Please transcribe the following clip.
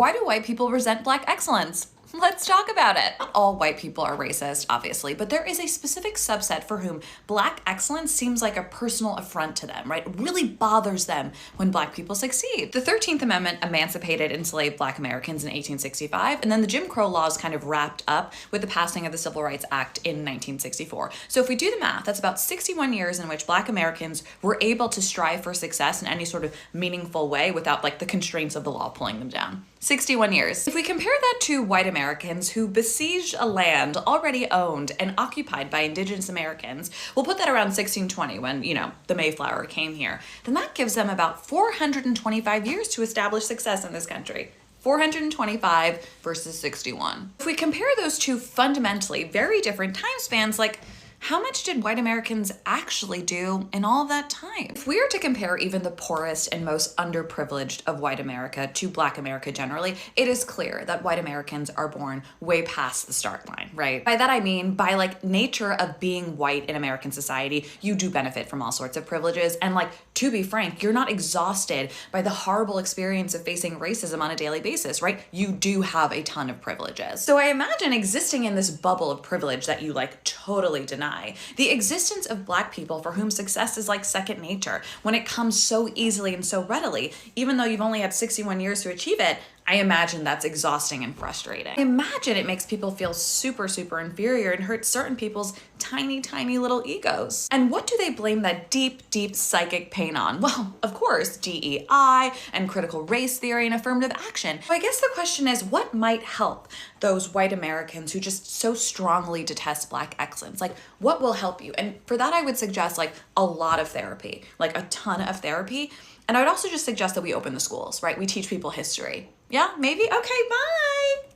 Why do white people resent Black excellence? Let's talk about it. Not all white people are racist, obviously, but there is a specific subset for whom Black excellence seems like a personal affront to them, right? It really bothers them when Black people succeed. The 13th Amendment emancipated enslaved Black Americans in 1865, and then the Jim Crow laws kind of wrapped up with the passing of the Civil Rights Act in 1964. So if we do the math, that's about 61 years in which Black Americans were able to strive for success in any sort of meaningful way without like the constraints of the law pulling them down. 61 years. If we compare that to white Americans who besieged a land already owned and occupied by indigenous Americans, we'll put that around 1620 when, the Mayflower came here, then that gives them about 425 years to establish success in this country. 425 versus 61. If we compare those two fundamentally very different time spans, like, how much did white Americans actually do in all of that time? If we were to compare even the poorest and most underprivileged of white America to Black America generally, it is clear that white Americans are born way past the start line, right? By that I mean, by like nature of being white in American society, you do benefit from all sorts of privileges. And like, to be frank, you're not exhausted by the horrible experience of facing racism on a daily basis, right? You do have a ton of privileges. So I imagine existing in this bubble of privilege that you like totally deny, the existence of Black people for whom success is like second nature, when it comes so easily and so readily, even though you've only had 61 years to achieve it, I imagine that's exhausting and frustrating. I imagine it makes people feel super, super inferior and hurts certain people's tiny, tiny little egos. And what do they blame that deep, deep psychic pain on? Well, of course, DEI and critical race theory and affirmative action. So I guess the question is, what might help those white Americans who just so strongly detest Black excellence? Like, what will help you? And for that, I would suggest like a lot of therapy, like a ton of therapy. And I would also just suggest that we open the schools, right? We teach people history. Yeah, maybe? Okay, bye.